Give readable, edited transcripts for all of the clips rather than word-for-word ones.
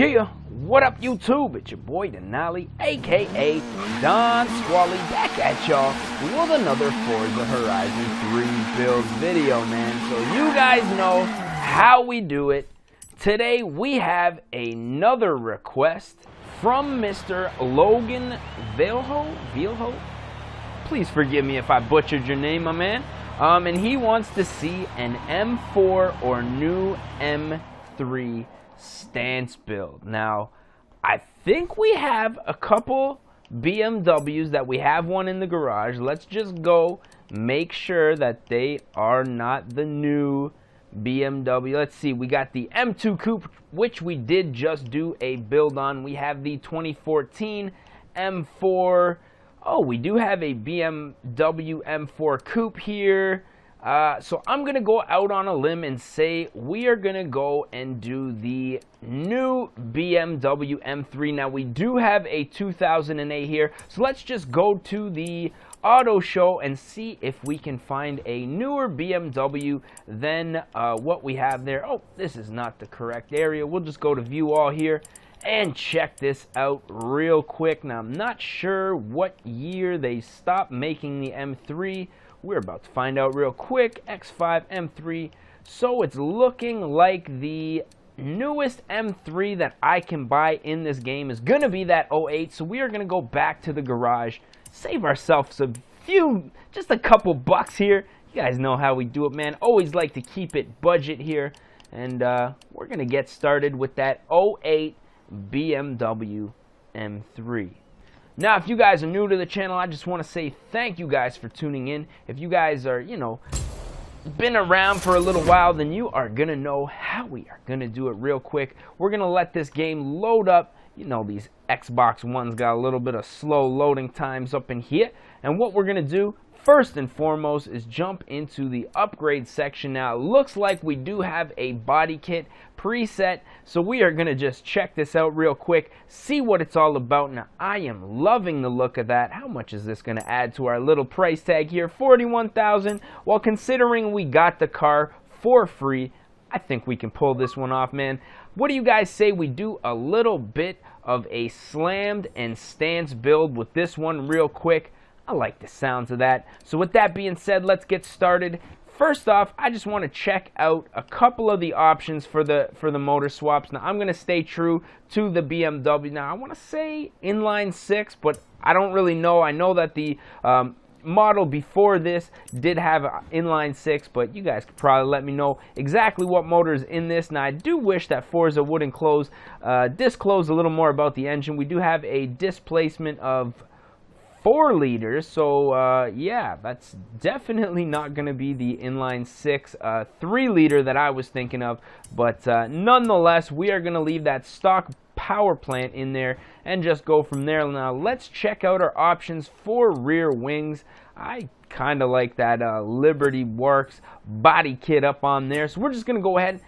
Yeah, what up YouTube? It's your boy Denali, aka Don Squally, back at y'all with another Forza Horizon 3 build video, man. So you guys know how we do it. Today we have another request from Mr. Logan Vilho. Please forgive me if I butchered your name, my man. And he wants to see an M4 or new M3 stance build. Now, I think we have a couple BMWs that we have one in the garage. Let's just go make sure that they are not the new BMW. Let's see, we got the M2 Coupe, which we did just do a build on. We have the 2014 M4. Oh, we do have a BMW M4 Coupe here. So I'm going to go out on a limb and say we are going to go and do the new BMW M3. Now, we do have a 2008 here. So let's just go to the auto show and see if we can find a newer BMW than what we have there. Oh, this is not the correct area. We'll just go to view all here and check this out real quick. Now, I'm not sure what year they stopped making the M3. We're about to find out real quick. X5 M3. So it's looking like the newest M3 that I can buy in this game is going to be that 08. So we are going to go back to the garage, save ourselves just a couple bucks here. You guys know how we do it, man. Always like to keep it budget here. And we're going to get started with that 08 BMW M3. Now, if you guys are new to the channel, I just want to say thank you guys for tuning in. If you guys are, been around for a little while, then you are going to know how we are going to do it real quick. We're going to let this game load up. You know, these Xbox Ones got a little bit of slow loading times up in here. And what we're going to do, first and foremost, is jump into the upgrade section. Now, it looks like we do have a body kit preset, so we are going to just check this out real quick, see what it's all about. Now, I am loving the look of that. How much is this going to add to our little price tag here? $41,000. Well, considering we got the car for free, I think we can pull this one off, man. What do you guys say we do a little bit of a slammed and stance build with this one real quick? I like the sounds of that. So with that being said, let's get started. First off, I just want to check out a couple of the options for the motor swaps. Now, I'm going to stay true to the BMW. Now, I want to say inline 6, but I don't really know. I know that the model before this did have inline 6, but you guys could probably let me know exactly what motor is in this. Now, I do wish that Forza would disclose a little more about the engine. We do have a displacement of 4 liters, so yeah, that's definitely not going to be the inline 6 3 liter that I was thinking of, but nonetheless, we are going to leave that stock power plant in there and just go from there. Now, let's check out our options for rear wings. I kind of like that Liberty Works body kit up on there, so we're just going to go ahead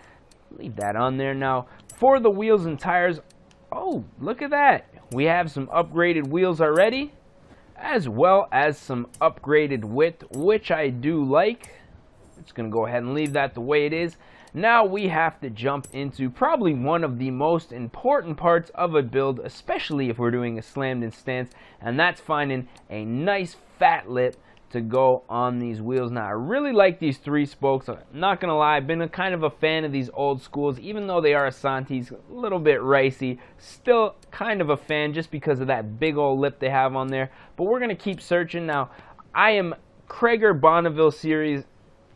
and leave that on there. Now, for the wheels and tires, oh, look at that. We have some upgraded wheels already, as well as some upgraded width, which I do like. I'm just going to go ahead and leave that the way it is. Now we have to jump into probably one of the most important parts of a build, especially if we're doing a slammed in stance, and that's finding a nice fat lip to go on these wheels. Now, I really like these 3 spokes. I'm not going to lie, I've been a kind of a fan of these old schools, even though they are Asantis, a little bit ricey. Still kind of a fan just because of that big old lip they have on there. But we're going to keep searching. Now, I am Krager Bonneville series.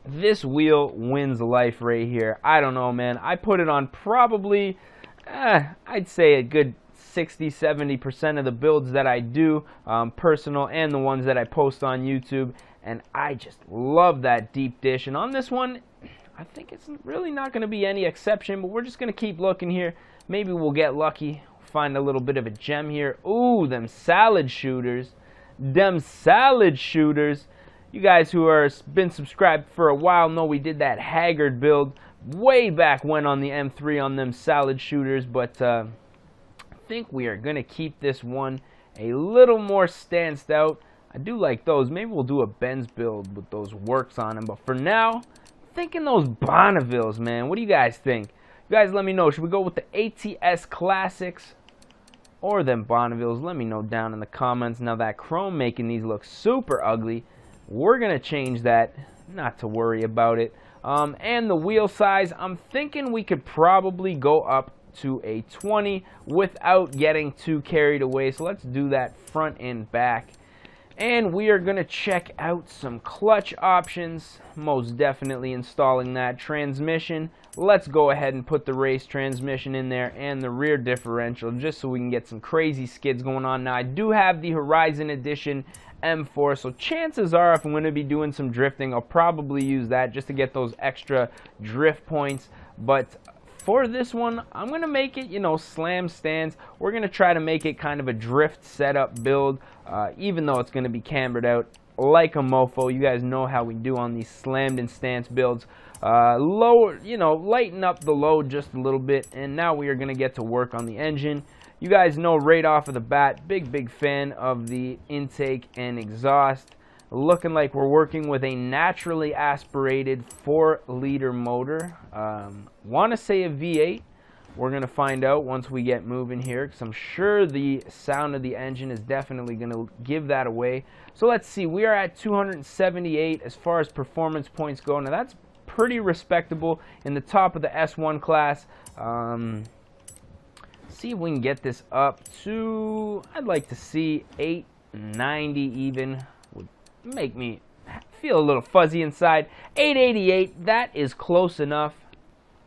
This wheel wins life right here. I don't know, man. I put it on probably, I'd say a good 60-70% of the builds that I do, personal and the ones that I post on YouTube, and I just love that deep dish. And on this one, I think it's really not going to be any exception, but we're just going to keep looking here. Maybe we'll get lucky, find a little bit of a gem here. Ooh, them salad shooters. You guys who are been subscribed for a while know we did that Haggard build way back when on the M3 on them salad shooters, but I think we are going to keep this one a little more stanced out. I do like those. Maybe we'll do a Benz build with those works on them, but for now, I'm thinking those Bonnevilles, man. What do you guys think? You guys let me know, should we go with the ATS Classics or them Bonnevilles? Let me know down in the comments. Now that chrome making these look super ugly, we're going to change that, not to worry about it. And the wheel size, I'm thinking we could probably go up to a 20 without getting too carried away. So let's do that front and back. And we are going to check out some clutch options, most definitely installing that. Transmission, let's go ahead and put the race transmission in there and the rear differential just so we can get some crazy skids going on. Now I do have the Horizon Edition M4, so chances are if I'm going to be doing some drifting, I'll probably use that just to get those extra drift points. But for this one, I'm going to make it, you know, slam stance. We're going to try to make it kind of a drift setup build, even though it's going to be cambered out like a mofo. You guys know how we do on these slammed in stance builds. Lower, you know, lighten up the load just a little bit, and now we are going to get to work on the engine. You guys know right off of the bat, big fan of the intake and exhaust. Looking like we're working with a naturally aspirated 4-liter motor. Want to say a V8. We're going to find out once we get moving here, because I'm sure the sound of the engine is definitely going to give that away. So let's see, we are at 278 as far as performance points go. Now that's pretty respectable in the top of the S1 class. See if we can get this up to, I'd like to see 890 even. Would make me feel a little fuzzy inside. 888, that is close enough.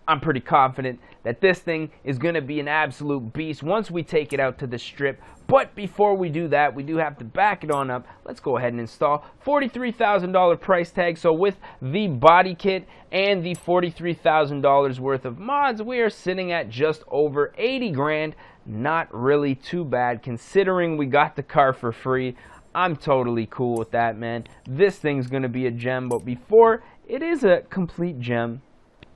I'm pretty confident that this thing is going to be an absolute beast once we take it out to the strip. But before we do that, we do have to back it on up. Let's go ahead and install $43,000 price tag. So with the body kit and the $43,000 worth of mods, we are sitting at just over 80 grand. Not really too bad considering we got the car for free. I'm totally cool with that, man. This thing's going to be a gem, but before it is a complete gem,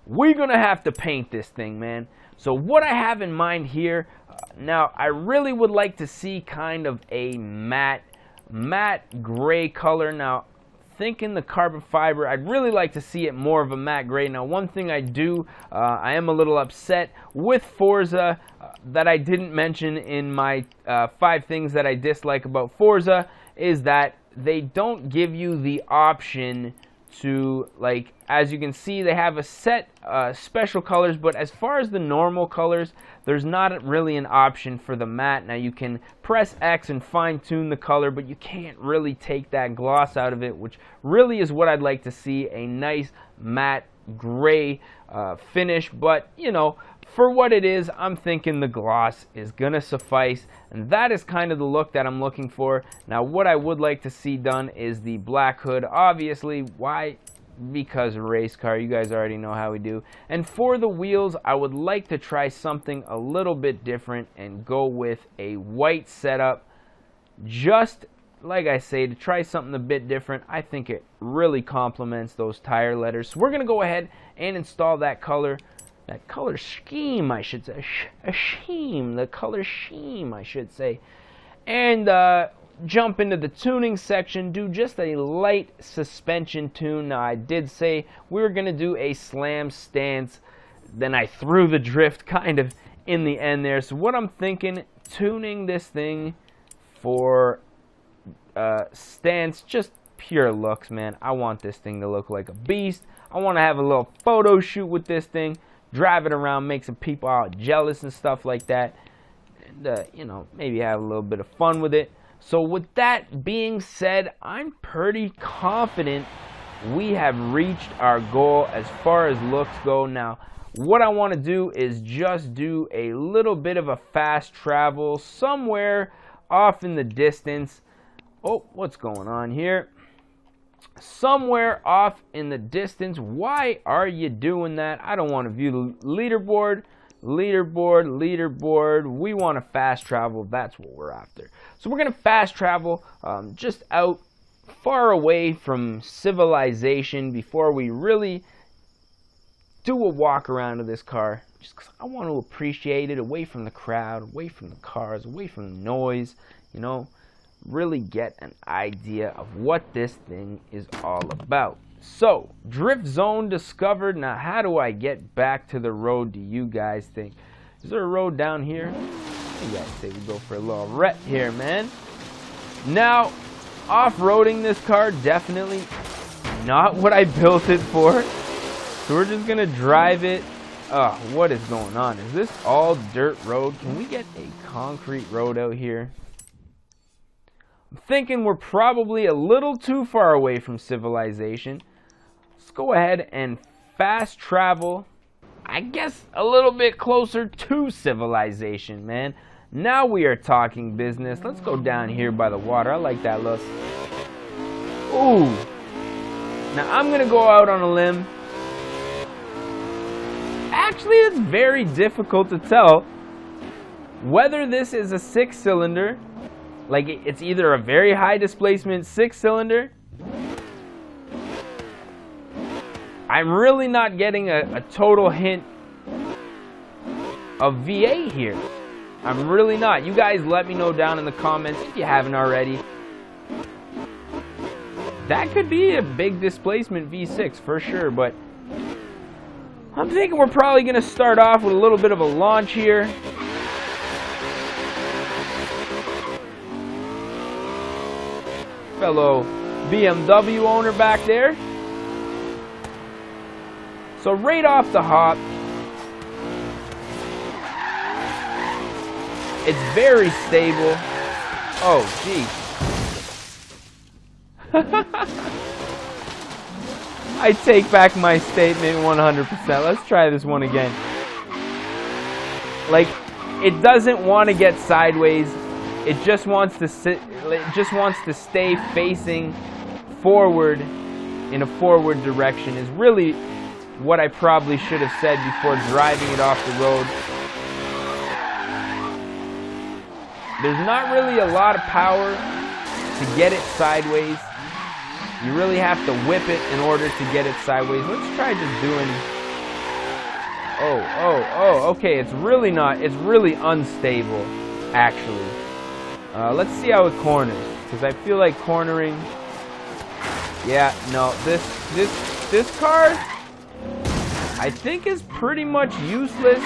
we're going to have to paint this thing, man. So what I have in mind here, now I really would like to see kind of a matte gray color. Now, thinking the carbon fiber, I'd really like to see it more of a matte gray. Now, one thing I am a little upset with Forza that I didn't mention in my 5 things that I dislike about Forza is that they don't give you the option to, like, as you can see, they have a set special colors, but as far as the normal colors, there's not really an option for the matte. Now you can press X and fine tune the color, but you can't really take that gloss out of it, which really is what I'd like to see, a nice matte gray finish. But you know, for what it is, I'm thinking the gloss is gonna suffice, and that is kind of the look that I'm looking for. Now what I would like to see done is the black hood. Obviously, why? Because a race car, you guys already know how we do. And for the wheels, I would like to try something a little bit different and go with a white setup. Just like I say, to try something a bit different. I think it really complements those tire letters. So we're gonna go ahead and install that color scheme, I should say. The color scheme, I should say. And jump into the tuning section, do just a light suspension tune. Now I did say we were going to do a slam stance, then I threw the drift kind of in the end there. So what I'm thinking, tuning this thing for stance, just pure looks, man. I want this thing to look like a beast. I want to have a little photo shoot with this thing, drive it around, make some people out jealous and stuff like that, and you know, maybe have a little bit of fun with it. So with that being said, I'm pretty confident we have reached our goal as far as looks go. Now, what I want to do is just do a little bit of a fast travel somewhere off in the distance. Oh, what's going on here? Somewhere off in the distance. Why are you doing that? I don't want to view the leaderboard. Leaderboard. We want to fast travel. That's what we're after. So we're going to fast travel just out far away from civilization before we really do a walk around of this car. Just because I want to appreciate it, away from the crowd, away from the cars, away from the noise, you know. really get an idea of what this thing is all about. So, drift zone discovered. Now, how do I get back to the road, do you guys think? Is there a road down here? You guys say we go for a little ret here, man. Now, off-roading this car, definitely not what I built it for. So we're just gonna drive it. What is going on? Is this all dirt road? Can we get a concrete road out here? I'm thinking we're probably a little too far away from civilization. Let's go ahead and fast travel, I guess, a little bit closer to civilization, man. Now we are talking business. Let's go down here by the water. I like that look. Ooh. Now I'm gonna go out on a limb. Actually, it's very difficult to tell whether this is a 6-cylinder, like it's either a very high displacement 6-cylinder. I'm really not getting a total hint of V8 here. I'm really not. You guys let me know down in the comments if you haven't already. That could be a big displacement V6 for sure, but I'm thinking we're probably going to start off with a little bit of a launch here. Fellow BMW owner back there. So right off the hop, it's very stable. Oh, geez. I take back my statement 100%. Let's try this one again. Like, it doesn't want to get sideways. It just wants to sit. It just wants to stay facing forward in a forward direction. Is really what I probably should have said before driving it off the road. There's not really a lot of power to get it sideways. You really have to whip it in order to get it sideways. Let's try just doing... Okay, it's really not... It's really unstable, actually. Let's see how it corners, because I feel like cornering... Yeah, no, this car, I think, is pretty much useless.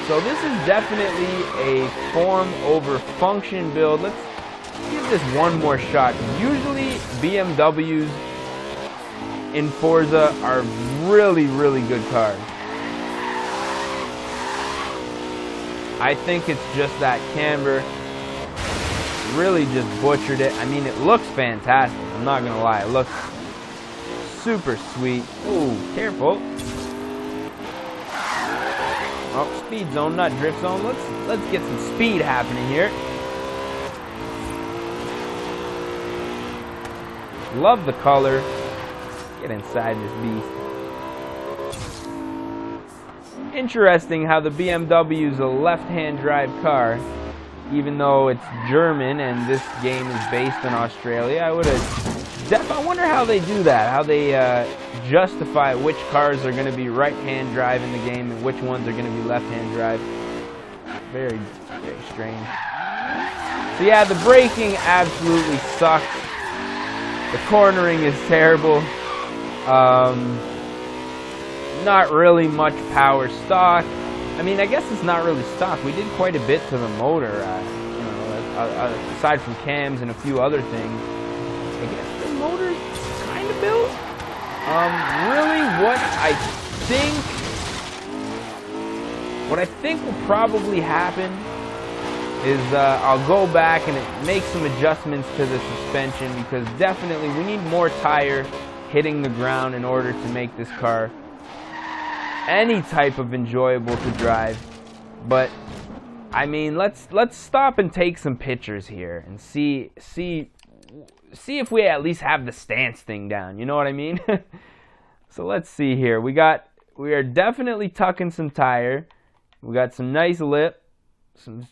So this is definitely a form over function build. Let's give this one more shot. Usually BMWs in Forza are really, really good cars. I think it's just that camber really just butchered it. I mean, it looks fantastic. I'm not gonna lie, it looks super sweet. Ooh, careful. Oh, speed zone, not drift zone. Let's get some speed happening here. Love the color. Get inside this beast. Interesting how the BMW is a left-hand drive car, even though it's German and this game is based in Australia. I wonder how they do that, how they justify which cars are going to be right-hand drive in the game and which ones are going to be left-hand drive. Very, very strange. So yeah, the braking absolutely sucks. The cornering is terrible. Not really much power stock. I mean, I guess it's not really stock. We did quite a bit to the motor, aside from cams and a few other things. I guess the motor's kind of built. Really, what I think will probably happen is I'll go back and make some adjustments to the suspension, because definitely we need more tire hitting the ground in order to make this car any type of enjoyable to drive. But I mean, let's stop and take some pictures here and see if we at least have the stance thing down. You know what I mean? So let's see here. We are definitely tucking some tire. We got some nice lip, some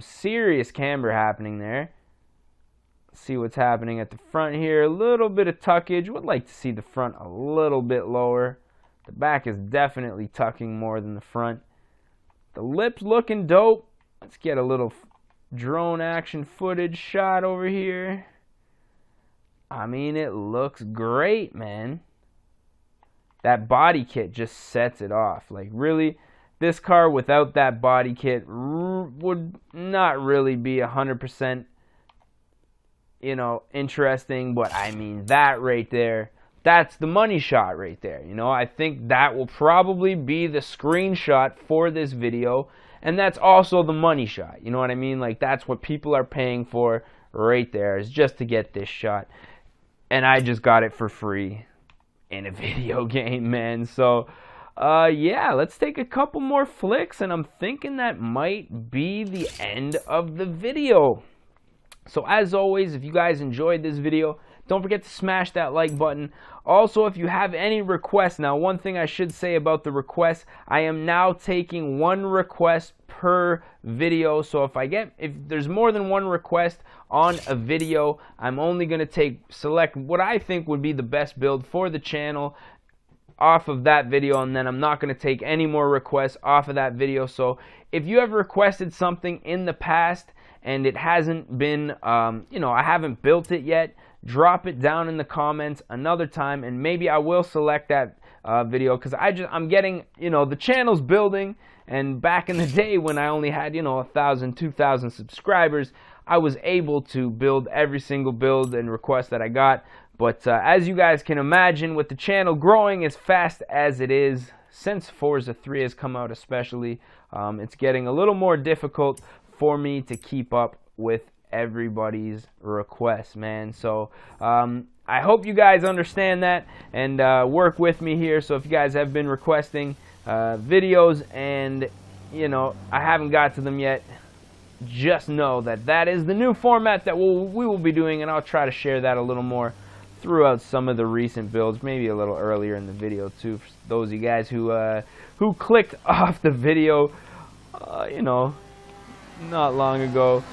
serious camber happening there. Let's see what's happening at the front here. A little bit of tuckage. Would like to see the front a little bit lower. The back is definitely tucking more than the front. The lips looking dope. Let's get a little drone action footage shot over here. I mean, it looks great, man. That body kit just sets it off. Like, really, this car without that body kit would not really be 100%, you know, interesting. But I mean, that right there, that's the money shot right there. You know, I think that will probably be the screenshot for this video. And that's also the money shot. You know what I mean? Like, that's what people are paying for right there, is just to get this shot. And I just got it for free in a video game, man. So, yeah, let's take a couple more flicks, and I'm thinking that might be the end of the video. So, as always, if you guys enjoyed this video, don't forget to smash that like button. Also, if you have any requests, now one thing I should say about the requests, I am now taking one request per video. So if there's more than one request on a video, I'm only going to select what I think would be the best build for the channel off of that video, and then I'm not going to take any more requests off of that video. So if you have requested something in the past and it hasn't been, you know, I haven't built it yet, drop it down in the comments another time, and maybe I will select that video, because I'm getting, you know, the channel's building. And back in the day when I only had, you know, 1,000, 2,000 subscribers, I was able to build every single build and request that I got. But as you guys can imagine, with the channel growing as fast as it is, since Forza 3 has come out especially, it's getting a little more difficult for me to keep up with everybody's requests, man. So I hope you guys understand that and work with me here. So if you guys have been requesting videos and, you know, I haven't got to them yet, just know that that is the new format that we will be doing, and I'll try to share that a little more throughout some of the recent builds, maybe a little earlier in the video too, for those of you guys who clicked off the video, you know, not long ago.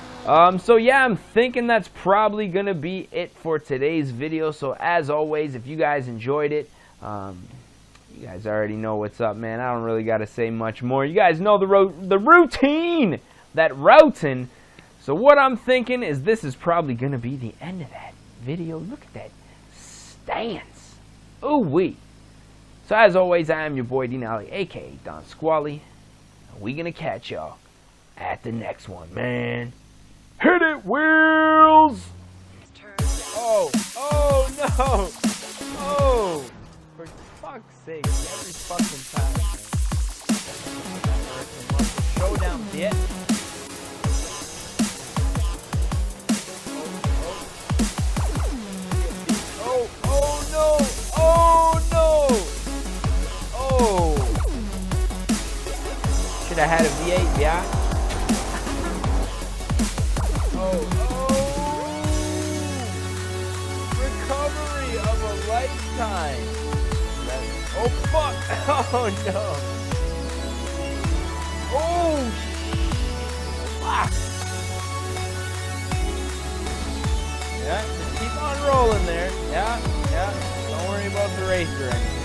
So yeah, I'm thinking that's probably gonna be it for today's video. So as always, if you guys enjoyed it, you guys already know what's up, man. I don't really gotta say much more. You guys know the routine, that routing. So what I'm thinking is this is probably gonna be the end of that video. Look at that stance. Ooh wee. So as always, I am your boy Denali, aka Don Squally. And we gonna catch y'all at the next one, man. Hit it, wheels! Oh, oh no! Oh! For fuck's sake, every fucking time. Showdown, bitch. Oh, oh no! Oh no! Oh! Should have had a V8, yeah? Recovery of a lifetime. Oh fuck! Oh no! Oh fuck! Yeah, just keep on rolling there. Yeah, yeah. Don't worry about the race or anything.